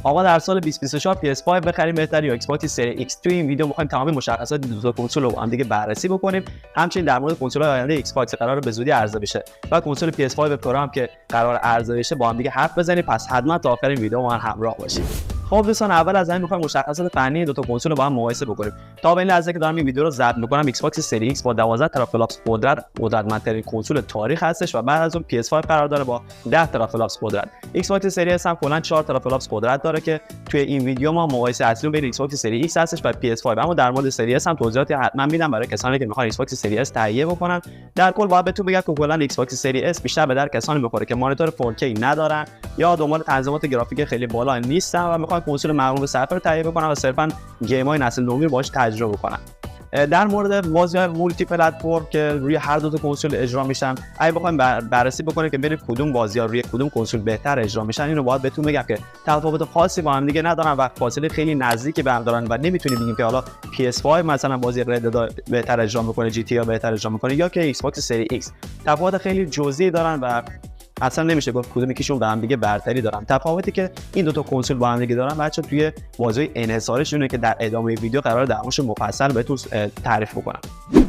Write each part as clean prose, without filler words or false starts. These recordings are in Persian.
آقا در سال 2024 PS5 بخریم بهتره یا ایکس باکس سری ایکس؟ توی این ویدیو می‌خوایم تمام مشخصات دو تا کنسول رو با هم دیگه بررسی بکنیم. همچنین در مورد کنسول‌های آینده ایکس باکس قراره به زودی عرضه بشه و کنسول PS5 پرو هم که قرار عرضه بشه با هم دیگه حرف بزنیم. پس حتما تا آخر این ویدیو ما همراه باشید. خب دوستان، اول از همه می‌خوایم مشخصات فنی دو تا کنسول رو با هم مقایسه بکنیم. تا به این لحظه که دارم این ویدیو رو ضبط می‌کنم، ایکس باکس سری ایکس با 12 ترافلاپس قدرتمندترین کنسول تاریخ هستش و بعد از اون PS5 قرار داره با 10 ترافلاپس قدرت. ایکس باکس سری اس هم کلاً 4 ترافلاپس قدرت داره که توی این ویدیو ما مقایسه اصلی بین ایکس باکس سری ایکس هستش و PS5. اما در مورد سری اس هم توضیحاتی حتما میدم برای کسانی که می‌خوان ایکس باکس سری اس تهیه بکنن. در کل باید بهتون بگم که کلاً ایکس باکس سری اس بیشتر به در کسانی می‌خوره که مانیتور 4K ندارن یا دنبال تنظیمات گرافیک خیلی بالا نیستن و می‌خوان کنسول مقرون به صرفه رو تهیه بکنن و صرفاً گیم‌های نسل نومی رو باهاش تجربه بکنن. در مورد بازی‌های مولتی پلتفرم که روی هر دو تا کنسول اجرا میشن، اگه بخوایم بررسی بکنیم که بین کدوم بازی‌ها روی کدوم کنسول بهتر اجرا میشن، اینو باید بهتون بگم که تفاوت خاصی با هم دیگه ندارن و فاصله خیلی نزدیکی به هم دارن و نمیتونیم بگیم که حالا PS5 مثلا بازی رد بهتر اجرا میکنه، جی تی بهتر اجرا میکنه یا که ایکس باکس سری ایکس. تفاوت خیلی جزئی دارن و اصلا نمیشه گفت کدوم یکیشون به هم دیگه برتری دارن. تفاوتی که این دو تا کنسول با هم دیگه دارن بچا توی بازی انحصارشونه که در ادامه ویدیو قرار در موردش مفصل بهتون تعریف بکنم.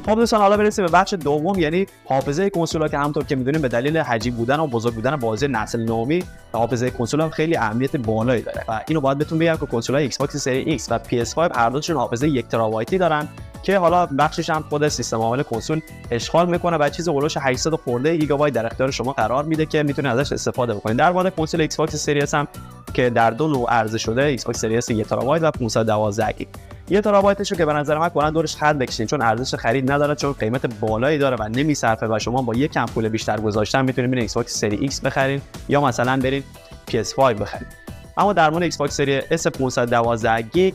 خب دوستان، حالا برسیم به بخش دوم، یعنی حافظه کنسول‌ها که همونطور که می‌دونیم به دلیل حجم بودن و بزرگ بودن بازی نسل نومی، حافظه کنسول‌ها خیلی اهمیت بالایی داره و اینو باید بهتون بگم که کنسول‌های ایکس باکس سری ایکس و PS5 هر دوشون حافظه 1 ترابایتی دارن که حالا بخشش هم خود سیستم عامل کنسول اشغال میکنه و چیز اولش 800 خورده گیگابایت در اختیار شما قرار میده که میتونید ازش استفاده بکنید. در مورد کنسول ایکس باکس سری اس هم که در دو نوع عرضه شده، ایکس باکس سری اس 1 ترابایت و 512 گیگ. 1 ترابایتشو که به نظر من کلا دورش خط بکشین چون ارزش خرید نداره، چون قیمت بالایی داره و نمیصرفه و شما با یک کم پول بیشتر گذاشتن میتونید برید ایکس باکس سری ایکس بخرید یا مثلا برید PS5 بخرید. اما در مورد ایکس باکس سری اس 512 گیگ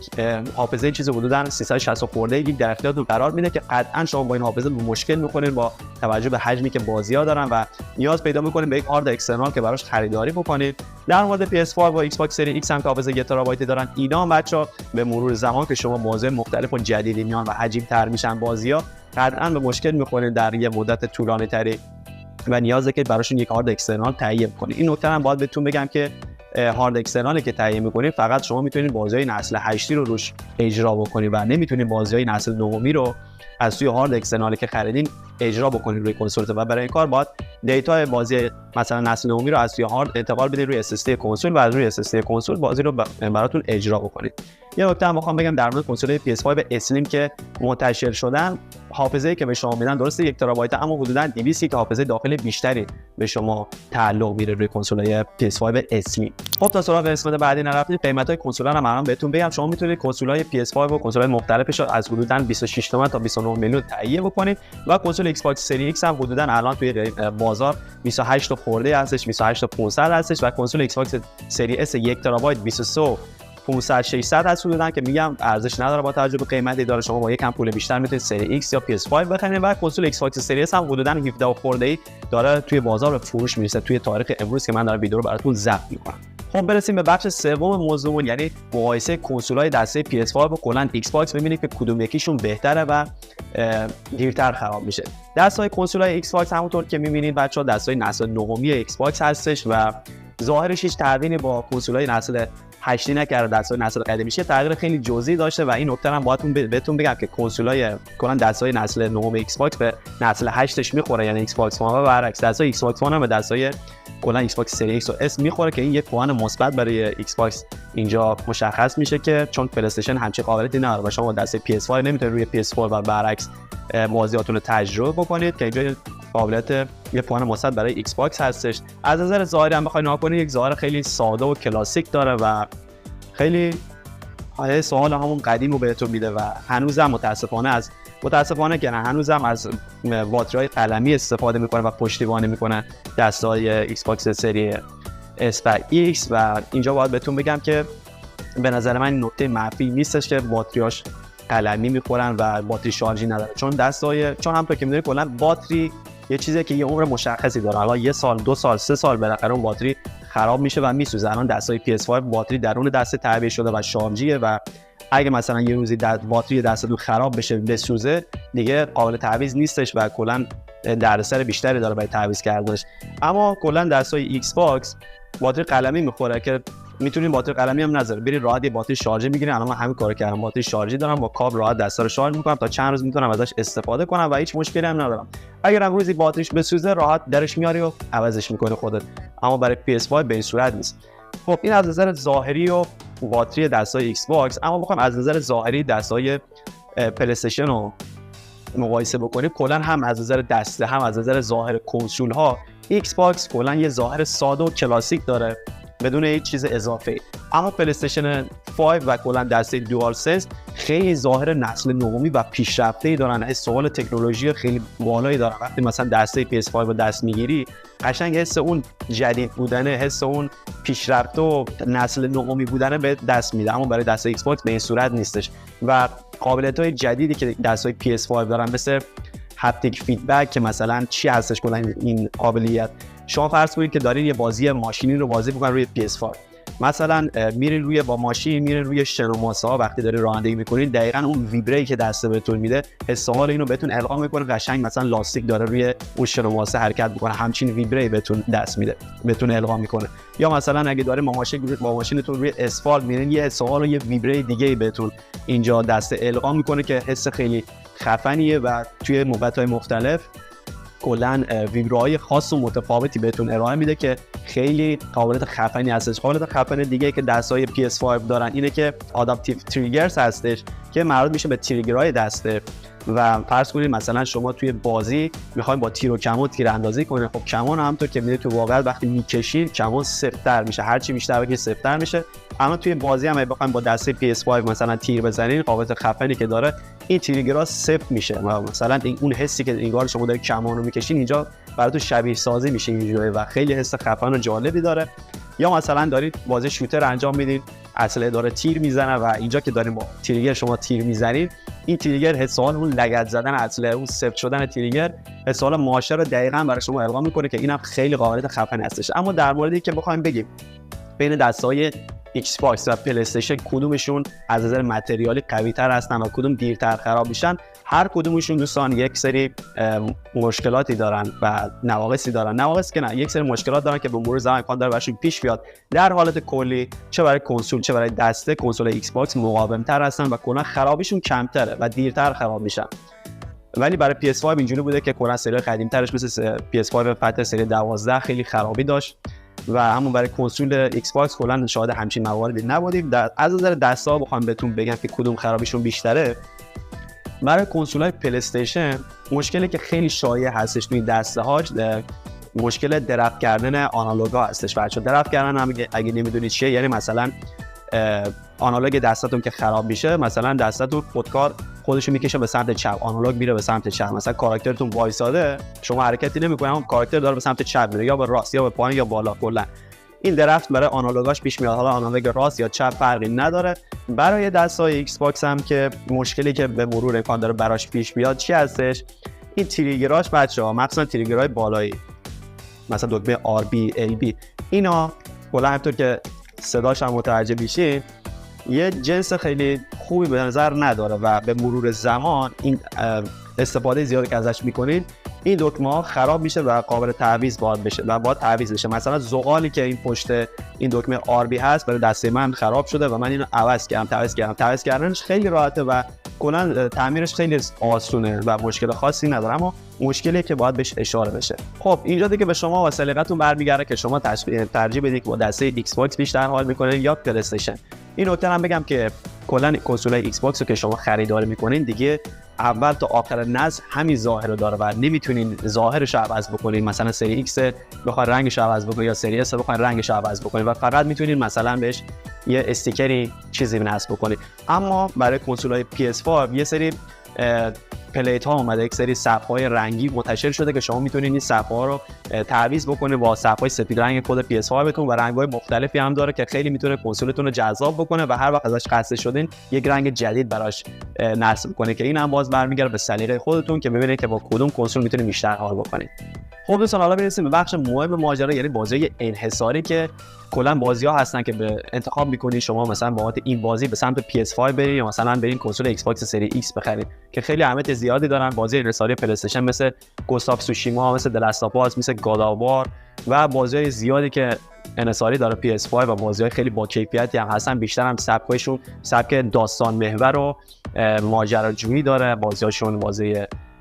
حافظه چیز حدوداً 360 خورده گیگ در اختیارتون قرار میده که قطعاً شما با این حافظه مشکل میکنید با توجه به حجمی که بازی‌ها دارن و نیاز پیدا میکنید به یک هارد اکسترنال که براش خریداری بکنید. در مورد PS5 و ایکس باکس سری ایکس هم که حافظه 1 ترابایتی دارن، اینا بچا به مرور زمان که شما بازی مختلف و جدیدی میان و عجیب‌تر میشن بازی‌ها، قطعاً به مشکل میخورید در یه مدت طولانی‌تری و نیازه که براشون یک هارد اکسترنال تهیه کنید. این نکته هم باید بهتون بگم که هارد اکسترنالی که تهیه می‌کنید فقط شما میتونید بازی‌های نسل 8 رو روش اجرا بکنید و نمیتونید بازی‌های نسل 9 رو از توی هارد اکسترنالی که خریدین اجرا بکنید روی کنسولتون و برای این کار باید دیتا بازی مثلا نسل 9 رو از توی هارد انتقال بدید روی SSD کنسول و از روی SSD کنسول بازی رو براتون اجرا بکنید. یه نکته هم می‌خوام بگم در مورد کنسول‌های PS5 اسلیم که منتشر شدن، حافظه‌ای که به شما میدن درسته 1 ترابایت اما حدوداً 200 گیگ حافظه داخلی بیشتری به شما تعلق میره روی کنسول‌های PS5 اسلیم. خب تا سراغ قسمت بعدی نرفتیم، قیمت‌های کنسول‌ها رو من بهتون بگم. شما میتونید کنسول‌های PS5 و کنسول‌های مختلفش رو از حدوداً 26 تومن تا 29 میلیون تهیه بکنید و کنسول ایکس باکس سری ایکس هم حدوداً الان توی بازار 28 خورده هستش، 28 تا 500 هستش و کنسول ایکس باکس سری اس 1 ترابایت 23 500 600 هست حدوداً که میگم ارزش نداره با توجه به قیمتی داره. شما با یکم پول بیشتر میتونید سری ایکس یا PS5 بخرید و کنسول ایکس باکس سری اس هم حدوداً 17 خورده داره توی بازار به فروش میرسه توی تاریخ امروز که من دارم ویدیو رو براتون ضبط میکنم. خب برسیم به بخش سوم موضوعمون، یعنی مقایسه کنسول‌های دسته PS5 و کلاً ایکس باکس، ببینید که کدوم یکیشون بهتره و دیرتر خراب میشه. دستای کنسول‌های ایکس باکس همونطور که می‌بینید بچه‌ها دستای نسل نهمی ایکس باکس هستش و ظاهرش هیچ تغییری با کنسول‌های نسل 8 نکرده. دستای نسل قدیمیش تغییر خیلی جزئی داشته و این نکته هم بهتون بگم که کنسول‌های کلاً دستای نسل نهم ایکس باکس به نسل 8ش میخوره، یعنی ایکس باکس وان و برعکس دستای ایکس باکس وان هم به دستای کلاً ایکس باکس سری ایکس و اس میخوره که این یک پوان مثبت برای ایکس باکس اینجا مشخص میشه که چون پلی استیشن همچین قابلیتی نداره و شما با دسته PS5 نمیتونید روی PS4 و برعکس بازیاتون رو تجربه بکنید که اینجا قابلیت یه پوان مثبت برای ایکس باکس هستش. از نظر ظاهری هم بخواید نگاه کنید، یک ظاهر خیلی ساده و کلاسیک داره و خیلی سوال همون قدیم رو بهتون میده و هنوزم متاسفانه که نه هنوزم از باتری‌های قلمی استفاده میکنه و پشتیبانی میکنه دستای ایکس باکس سری اس و ایکس و اینجا باید بهتون بگم که به نظر من نکته منفی نیستش که باتریاش قلمی میخورن و باتری شارژی نداره، چون همونطور که میدونید کلا باتری یه چیزی که یه عمر مشخصی داره، حالا 1 سال 2 سال 3 سال بالاخره اون باتری خراب میشه و میسوزه. الان دستای PS5 باتری درون دسته تعبیه شده و شارژیه و اگه مثلا یه روزی باتری دستتون خراب بشه بسوزه دیگه قابل تعویض نیستش و کلا دردسر بیشتری داره برای تعویض کردنش. اما کلا دستای ایکس باکس باتری قلمی میخوره که میتونین باتری قلمی هم نذارید، برید راحت یه باتری شارژی بگیرین. الان من همین کارو کردم، باتری شارژی دارم، با کابل راحت دستا رو شارژ میکنم تا چند روز میتونم ازش استفاده کنم و هیچ مشکلی هم ندارم. اگر هم روزی باتریش بسوزه راحت درش میاری و عوضش میکنی خودت. اما برای PS5 به این صورت نیست. خب این از نظر ظاهری و باتری دستای ایکس باکس. اما بخوام از نظر ظاهری دستای پلی استیشن رو مقایسه بکنیم، کلا هم از نظر دسته هم از نظر ظاهر کنسول ها ایکس باکس کلا یه ظاهر ساده و کلاسیک داره بدون هیچ چیز اضافه. اما پلی استیشن 5 و کلا دسته دوال سنس خیلی ظاهر نسل نهمی و پیشرفته‌ای دارن، استقبال تکنولوژی خیلی بالایی دارن. وقتی مثلا دسته PS5 رو دست میگیری قشنگ حس اون جدید بودن، حس اون پیشرفته و نسل نهمی بودن به دست میده. اما برای دسته ایکس باکس به این صورت نیستش و قابلیت‌های جدیدی که دستای PS5 دارن مثل هپتیک فیدبک که مثلا چی هستش کلا این قابلیت. شما فرض کنید که دارین یه بازی ماشینی رو بازی می‌کنین روی PS5، مثلا میرین روی با ماشین میرین روی شنوماسا، وقتی داری رانندگی میکنید دقیقاً اون ویبری که دسته بهتون میده حس حال اینو بهتون القا میکنه، قشنگ مثلا لاستیک داره روی اون شنوماسا حرکت میکنه، همچین ویبری بهتون دست میده، بهتون القا میکنه. یا مثلا اگه داره با ماشینتون روی اسفالت میرین یه حس حال و یه ویبری دیگه بهتون اینجا دسته القا میکنه که حس خیلی خفنیه و توی موقع‌های مختلف کلاً ویبرهای خاص و متفاوتی بهتون ارائه میده که خیلی قابلیت خفنی هستش. قابلیت خفن دیگه که دستای PS5 دارن اینه که آداپتیو تریگرز هستش که مربوط میشه به تریگرهای دسته. و فرض کنید مثلا شما توی بازی میخواین با تیر و کمان تیر اندازی کنید، خب کمان همونطور که میدونید تو واقعیت وقتی میکشید کمان سفت‌تر میشه، هر چی بیشتر بگید سفت‌تر میشه. اما توی بازی هم بخواید با دسته PS5 مثلا تیر بزنید، قابلیت خفنی که داره این تریگرها سفت میشه و مثلا اون حسی که انگار شما دارید کمان رو میکشین اینجا براتون شبیه سازی میشه اینجوری و خیلی حس خفن و جالبی داره. یا مثلا دارید بازی شوتر انجام میدین، اسلحه داره تیر میزنه و اینجا که داریم با تریگر شما تیر میزنید، این تریگر حس حال اون لگد زدن اسلحه، اون سفت شدن تریگر حس حال ماشه رو دقیقاً برای شما القا میکنه که اینم خیلی قابلیت خفن هستش. اما در موردی که بخوایم بگیم بین دستای ایکس باکس و پلی استیشن کدومشون از نظر متریالی قوی‌تر هستن و کدوم دیرتر خراب میشن، هر کدومشون دوستان یک سری مشکلاتی دارن و نواقصی دارن. نواقص که نه، یک سری مشکلات دارن که به مرور زمان امکان داره براشون پیش بیاد. در حالت کلی چه برای کنسول چه برای دسته، کنسول ایکس باکس مقاوم‌تر هستن و کلا خرابیشون کمتره و دیرتر خراب میشن. ولی برای PS5 اینجوری بوده که کلا سری قدیم‌ترش مثل PS5 فتره سری 12 خیلی خرابی داشت و همون برای کنسول ایکس باکس کلا شاهد همچین مواردی نبودیم. از نظر دسته‌ها بخوام بهتون بگم که کدوم خرابیشون بیشتره، برای کنسول‌های پلی استیشن مشکلی که خیلی شایع هستش توی دسته‌هاش مشکل درفت کردن آنالوگا هستش. بچه‌ها درفت کردن هم اگه نمیدونید چیه، یعنی مثلا آنالوگ دستتون که خراب میشه، مثلا دستتون خودکار خودشو میکشه به سمت چپ، آنالوگ میره به سمت چپ، مثلا کاراکترتون وایساده شما حرکتی نمیکنید اما کاراکتر داره به سمت چپ میره، یا به راست یا به پایین یا بالا. کلا این درفت برای آنالوگاش پیش میاد، حالا آنالوگ راست یا چپ فرقی نداره. برای دستای ایکس باکس هم که مشکلی که به مرور امکان داره براش پیش بیاد چی هستش، این تریگراش بچه‌ها، مثلا تریگرهای بالایی مثلا دکمه RB LB اینا کلا همونطور که صداش هم متوجه میشین یه جنس خیلی خوبی به نظر نداره و به مرور زمان این استفاده زیادی که ازش میکنین این دکمه ها خراب میشه و قابل تعویض باید تعویض بشه. مثلا زغالی که این پشت این دکمه RB هست برای دسته من خراب شده و من اینو عوض کردم. تعویض کردنش خیلی راحته و کلا تعمیرش خیلی آسونه و مشکل خاصی نداره، اما مشکلی که باید بهش اشاره بشه. خب اینجا دیگه به شما و سلیقتون برمیگرده که شما ترجیح بدید که با دسته ایکس باکس بیشتر حال میکنین یا پلی استیشن. این نکته هم بگم که کلا کنسولای ایکس باکس رو که شما خریداری میکنین دیگه اول تا آخر نسل همین ظاهر رو داره و نمیتونین ظاهرش رو عوض بکنین. مثلا سری ایکس بخواید رنگش رو عوض بکنین یا سری اس بخواید رنگش رو عوض بکنین و فقط میتونین مثلا بهش یه استیکری چیزی نصب بکنید. اما برای کنسول‌های PS5 یه سری پلیت ها اومده، یک سری صف‌های رنگی منتشر شده که شما میتونید این صف‌ها رو تعویض بکنید با صف‌های سفید رنگ کد PS5 بتون و رنگ‌های مختلفی هم داره که خیلی میتونه کنسولتون رو جذاب بکنه و هر وقت ازش خسته شدین یک رنگ جدید براش نصب کنه که این هم باز برمیگره به سلیقه خودتون که ببینید که با کدوم کنسول میتونید بیشتر حال بکنید. خب دوستان حالا برسیم به بخش مهم ماجرا، یعنی بازی انحصاری که کلا بازی‌ها هستن که به انتخاب می‌کنید شما مثلا بابت این بازی به سمت PS5 برید یا مثلا برید کنسول ایکس باکس سری X بخرید که خیلی اهمیت زیادی دارن. بازی انحصاری پلی استیشن مثل گوست آف سوشیما، مثل دلست آف آس، مثل گاد آف وار و بازی‌های زیادی که انحصاری داره PS5 و بازی‌های خیلی با کیفیتی هم هستن. بیشتر هم سبکشون سبک داستان محور و ماجراجویی داره. بازی‌هاشون بازی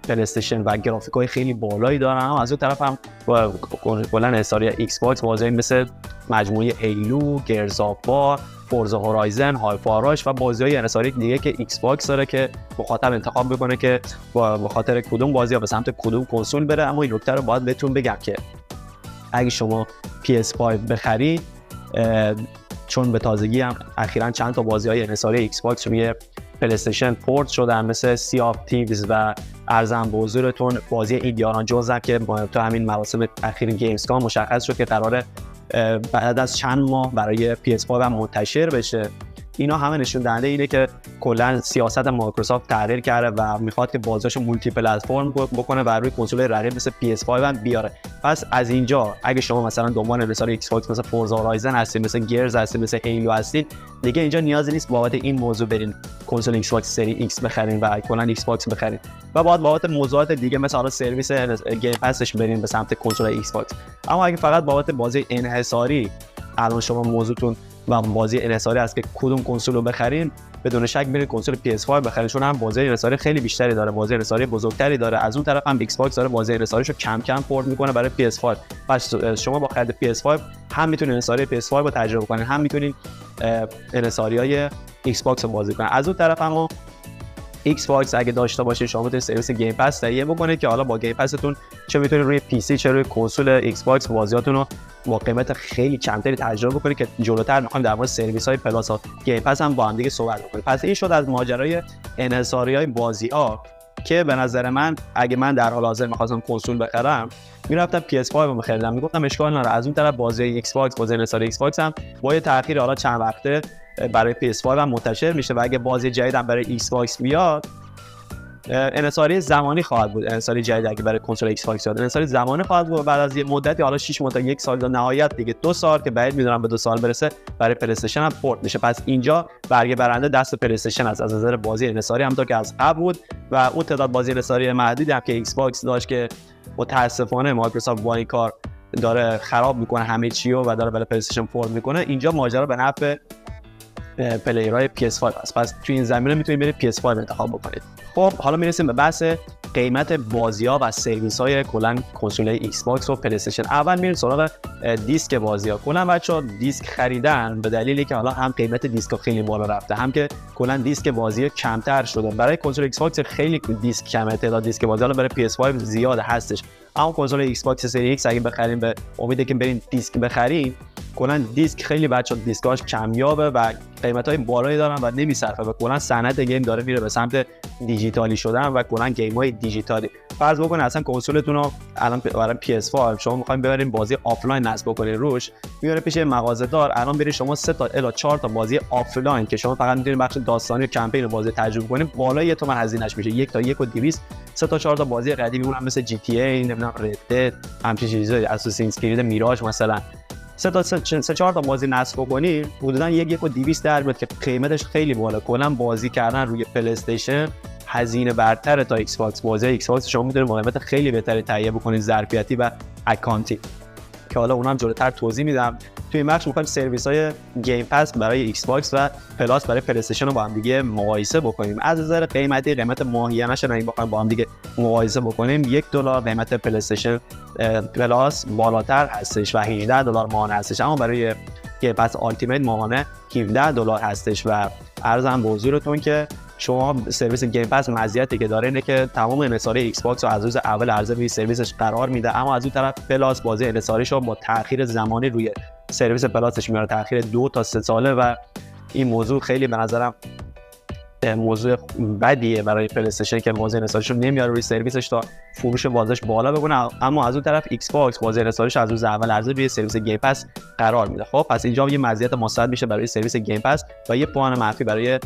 پلی‌استیشن و گرافیک‌های خیلی بالایی دارن. اما از اون طرف هم کلا انحصاری ایکس باکس بازی‌های مثل مجموعه هیلو، گرز آف وار، فورزا هورایزن، های فاراش و بازی‌های انحصاری دیگه که ایکس باکس داره که مخاطب انتخاب بکنه که با خاطر کدوم بازی یا به سمت کدوم کنسول بره. اما این نکته رو باید بهتون بگم که اگه شما PS5 بخرید، چون به تازگی هم اخیراً چند تا بازی‌های انحصاری ایکس باکس روی پلی‌استیشن پورت شدن مثل سی آف تیوز و ارزم به حضورتون بازی ایندیانا جونز هم که تو همین مراسم اخیر گیمز کام مشخص شد که قراره بعد از چند ماه برای PS5 هم منتشر بشه. اینا همه نشون دهنده اینه که کلا سیاست مایکروسافت تغییر کرده و میخواد که بازیاشو مولتی پلتفرم بکنه و روی کنسول رقیب مثل PS5 هم بیاره. پس از اینجا اگه شما مثلا دنبال انحصار ایکس باکس مثل فورزا هورایزن هستین، مثل گیرز هستین، مثل هیلو هستین، دیگه اینجا نیازی نیست بابت این موضوع برین کنسول ایکس باکس سری ایکس بخرین و کلا ایکس باکس بخرین و بعد بابت موضوعات دیگه مثل حالا سرویس گیم پسش برین به سمت کنسول ایکس باکس. اما اگه فقط بابت بازی انحصاری الان شما موضوعتون و بازی انحصاری است که کدوم کنسول رو بخرین، بدون شک برید کنسول PS5 بخرید، چون هم بازی انحصاری خیلی بیشتری داره، بازی انحصاری بزرگتری داره. از اون طرف هم ایکس باکس داره بازی انحصاریشو کم کم پورت میکنه برای PS5. پس شما با خرید PS5 هم میتونید انحصاری PS5 رو تجربه کنید، هم میتونید انحصاریای ایکس باکس رو بازی کنید. از اون طرف هم ایکس باکس اگه داشته باشید شما میتونید سرویس گیم پس تهیه بکنید که حالا با گیم پستون چه میتونید روی پی سی چه روی کنسول ایکس باکس بازیاتون رو با قیمت خیلی کمتری تجربه بکنید که جلوتر میخوایم در مورد سرویس‌های پلاس و گیم پس هم با هم دیگه صحبت بکنیم. پس این شد از ماجرای انحصاری‌های بازی‌ها که به نظر من اگه من در حال حاضر می‌خواستم کنسول بخرم میرفتم PS5 رو می‌خریدم، میگفتم اشکال نداره. از اون طرف بازی ایکس باکس، بازی انحصاری ایکس باکس هم با یه تأخیر حالا چند وقته برای PS5 هم منتشر میشه و اگه بازی جدید هم برای ایکس باکس بیاد انحصاری زمانی خواهد بود. انحصاری جدید اگه برای کنسول ایکس باکس بیاد انحصاری زمانی خواهد بود بعد از یه مدتی، حالا 6 ماه تا 1 سال تا نهایت دیگه 2 سال که بعید میدونم به 2 سال برسه، برای پلی استیشن هم پورت میشه. پس اینجا برگه برنده دست پلی استیشن است از نظر بازی انحصاری، همونطور که از قبل بود و اون تعداد بازی انحصاری محدودی هم که ایکس باکس داشت که متاسفانه مایکروسافت با این کار داره خراب میکنه همه چی و داره برای پلی استیشن پورت میکنه. اینجا ماجرا به نفع پلیرهای PS5 است. پس توی این زمینه میتونید برید PS5 انتخاب بکنید. خب حالا میرسیم به بحث قیمت بازی‌ها و سرویس‌های کلا کنسول‌های ایکس باکس و پلی استیشن. اول میریم سراغ دیسک بازی‌ها. کلا بچه‌ها دیسک خریدن به دلیلی که حالا هم قیمت دیسک خیلی بالا رفته، هم که کلا دیسک بازی کمتر شده. برای کنسول ایکس باکس خیلی دیسک کمه، تعداد دیسک بازی حالا برای PS5 زیاد هستش. اما کنسول ایکس باکس سری ایکس اگه بخریم به امیدی که برین دیسک بخریم، کلا دیسک خیلی بچه‌ها دیسکاش کمیابه و قیمت‌های بالایی دارن و نمیصرفه و کلا صنعت گیم داره میره به سمت دیجیتالی شدن و کلا گیم‌های دیجیتالی. فرض بکنید اصلا کنسولتون رو الان برای PS5 شما می‌خواید ببرین بازی آفلاین نصب بکنید روش، میاره پیش مغازه‌دار الان برید شما 3 تا الی 4 تا بازی آفلاین که شما فقط می‌تونید بخش داستانی و کمپین بازی تجربه کنید بالای 1 تومن هزینه‌اش میشه. 1 تا 1.200 3 تا 4 تا بازی قدیمی اونم مثل GTA، نمیدونم رد دد، همچین چیزایی، اساسینز کرید میراژ مثلا 3 4 تا بازی نصب کنی حدودا 1.200 در میاد که قیمتش خیلی بالا. کلا بازی کردن روی پلی استیشن هزینه برتره تا ایکس باکس. بازی ایکس باکس شما میتونید با قیمت خیلی بهتری تهیه بکنید، ظرفیتی و اکانتی، که حالا اونم جلوتر توضیح میدم. توی این بخش می‌خوایم سرویس‌های گیم پس برای ایکس باکس و پلاس برای پلی استیشن رو با هم دیگه مقایسه بکنیم. از نظر قیمت ماهیانه‌اش رو بخوایم با هم دیگه مقایسه بکنیم، $1 قیمت پلی استیشن پلاس بالاتر هستش و $18 ماهانه هستش، اما برای گیم پس آلتیمیت ماهانه $17 هستش. و عرضم به حضورتون که شما سرویس گیم پس مزیتی که داره اینه که تمام انحصاری ایکس باکس رو از روز اول عرضه روی سرویسش قرار میده، اما از اون طرف پلاس بازی انحصاریش رو با تأخیر زمانی روی سرویس پلاسش میاره، تأخیر 2 تا 3 ساله و این موضوع خیلی به نظرم موضوع بدیه برای پلی استیشن که بازی انحصاریش رو نمیاره روی سرویسش تا فروش بازیش بالا بکنه، اما از اون طرف ایکس باکس بازی انحصاریش از روز اول عرضه روی سرویس گیم پس قرار میده. خب پس اینجا یه مزیت مثبت میشه برای سرویس گیم پس و یه پوان منفی برای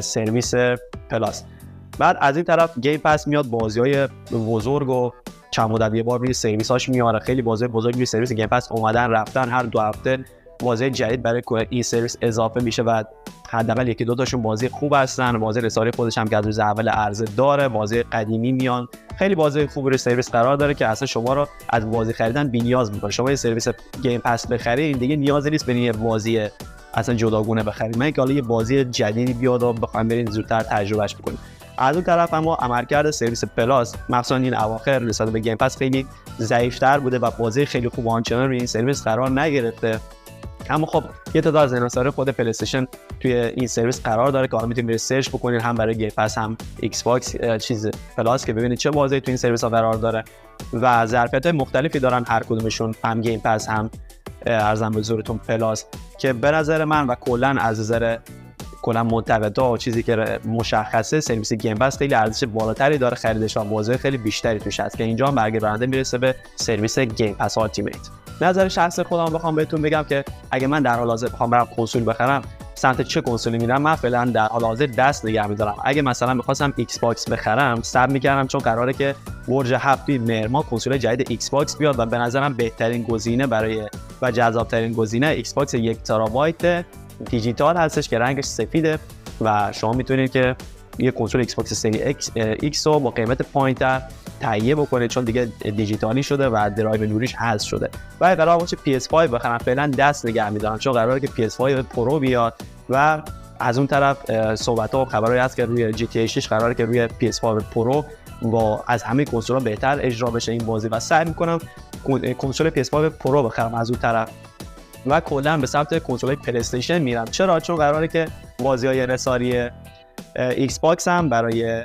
سرویس پلاس. بعد از این طرف گیم پس میاد بازی‌های بزرگ و چند مدت یه بار روی سرویس‌هاش میاره. خیلی بازی بزرگ روی سرویس گیم پس اومدن رفتن، هر 2 هفته بازی جدید برای این سرویس اضافه میشه و حداقل یکی دو تاشون بازی خوب هستن، بازی رسالی خودش هم که از روز اول عرضه داره، بازی قدیمی میان، خیلی بازی خوب روی سرویس قرار داره که اصلا شما رو از بازی خریدن بی‌نیاز می‌کنه. شما یه سرویس گیم پس بخرید دیگه نیازی نیست برین یه بازی اصلا جداگونه بخرید، من که حالا یه بازی جدیدی بیاد و بخواید برین زودتر تجربهش بکنید. از اون طرف اما عملکرد سرویس پلاس مخصوصا این اواخر نسبت به گیم پس خیلی ضعیف‌تر بوده و بازی خیلی خوب آنچنان روی این سرویس قرار نگرفته. اما خب یه تعداد از انحصار خود پلی استیشن توی این سرویس قرار داره که حالا میتونید سرچ بکنید هم برای گیم پس هم ایکس باکس چیز پلاس که ببینید چه بازی توی این سرویس ها قرار داره و ظرفیت‌های مختلفی دارن هر کدومشون، هم گیم پس هم ارزم به حضورتون پلاس، که به نظر من و کلا از نظر کلا منتقدا و چیزی که مشخصه سرویس گیم پس خیلی ارزش بالاتری داره خریدش و بازی خیلی بیشتری توش هست که اینجا هم برگردنده میرسه به سرویس گیم پس التیمیت. نظر شخص خودم بخوام بهتون بگم که اگه من در حال حاضر بخوام برم کنسول بخرم سمت چه کنسولی میرم، من فعلا در حال حاضر دست نگه می‌دارم. اگه مثلا می‌خواستم ایکس باکس بخرم صبر می‌کردم چون قراره که برج 7 توی مهر کنسول جدید ایکس باکس بیاد و به نظرم بهترین گزینه برای و جذاب‌ترین گزینه ایکس باکس 1 ترابایت دیجیتال هستش که رنگش سفیده و شما میتونید که یه کنسول ایکس باکس سری ایکس رو با قیمت پایین‌تر تهیه بکنید چون دیگه دیجیتالی شده و درایو نوریش حذف شده. و قرار باشه PS5 بخرم فعلا دست نگه می‌دارم چون قراره که PS5 پرو بیاد و از اون طرف صحبت‌ها و خبرایی هست که روی GTA 6 قراره که روی PS5 پرو با از همه کنسول‌ها بهتر اجرا بشه این بازی و سعی می‌کنم کنسول PS5 پرو بخرم از اون طرف و کلا به سمت کنسول‌های پلی استیشن میرم. چرا؟ چون قراره که بازی‌های انحصاری ایکس باکس هم برای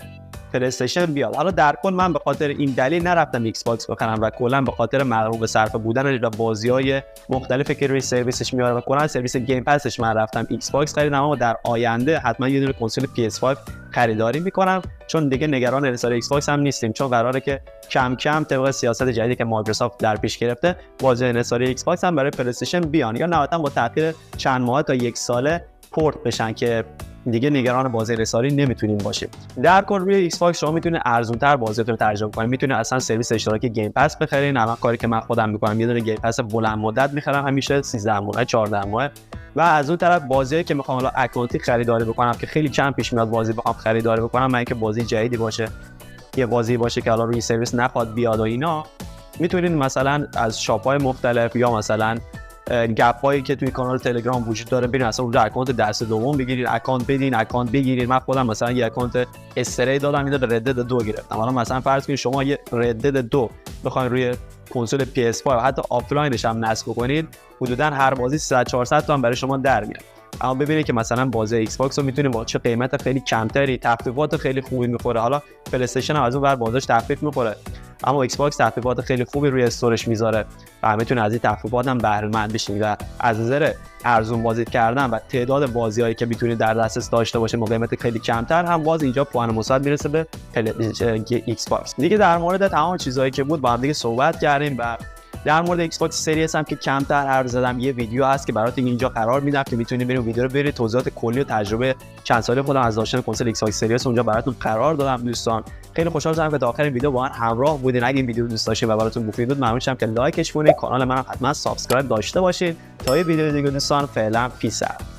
پلی استیشن بیاد. حالا در کل من به خاطر این دلیل نرفتم ایکس باکس بخرم و کلا به خاطر مغروم به صرفه بودن و بازی‌های مختلفی که روی سرویسش میاره و کلا سرویس گیم پسش من رفتم ایکس باکس خریدم، اما در آینده حتما یه دونه کنسول PS5 خریداری میکنم چون دیگه نگران انحصار ایکس باکس هم نیستیم چون قراره که کم کم طبق سیاست جدیدی که مایکروسافت در پیش گرفته بازی انحصاری ایکس باکس هم برای پلی استیشن بیان یا نهایتا با تاخیر چند ماه تا یک ساله پورت بشن که دیگه نگران بازی رسالی نمیتونیم باشیم. در کل روی ایکس باکس شما میتونید ارزان‌تر بازیاتون رو ترجمه کنید، میتونید اصلا سرویس اشتراکی گیم پس بخرید. الان کاری که من خودم میکنم یه دونه گیم پس بلند مدت میخرم همیشه 13 ماه 14 ماه و از اون طرف بازیایی که میخوام حالا اکانتی خریداری بکنم که خیلی کم پیش میاد بازی بخوام خریداری بکنم، من اینکه بازی جدیدی باشه، یه بازی باشه که حالا روی سرویس نخواد بیاد و اینا، میتونید مثلا از شاپ‌های مختلف یا مثلا گپ‌هایی که توی کانال تلگرام وجود داره برین اصلا اونجا اکانت دست دوم بگیرید، اکانت بدین، اکانت بگیرید. من خودم مثلا یه اکانت استری دادم اینو ردد 2 گرفتم. حالا مثلا فرض کنید شما یه ردد 2 بخواید روی کنسول PS5 حتی آفلاینش هم نصب کنید حدودا هر بازی 300 400 تومن برای شما در میاد. اما ببینید که مثلا بازی ایکس باکس رو میتونید با چه قیمت خیلی کمتری تخفیفات خیلی خوبی میخوره. حالا پلی استیشن هم از اون ور بازاش تخفیف میخوره اما ایکس باکس تخفیفات خیلی خوبی روی استورش میذاره و میتونه از این تخفیفات هم بهره مند بشین و از نظر ارزون بازی کردن و تعداد بازیایی که میتونید در دسترس داشته باشه با قیمت خیلی کمتر هم باز اینجا پوان مثبت میرسه به ایکس باکس. دیگه در مورد تمام چیزایی که بود با هم دیگه صحبت کردیم و در مورد ایکس باکس سریس هم که کمتر حرف زدم یه ویدیو هست که براتون اینجا قرار میدم که میتونید برید ویدیو رو برید توضیحات کلی و تجربه چند ساله خودم از داشتن کنسول ایکس باکس سریس اونجا براتون قرار دادم. دوستان خیلی خوشحال شدم که تا آخر ویدیو با من همراه بودین. اگه این ویدیو دوست داشتین و براتون مفید بود ممنون میشم که لایکش کنید، کانال منم حتما سابسکرایب داشته باشید. تا یه ویدیو دیگه دوستان فعلا پیس اوت.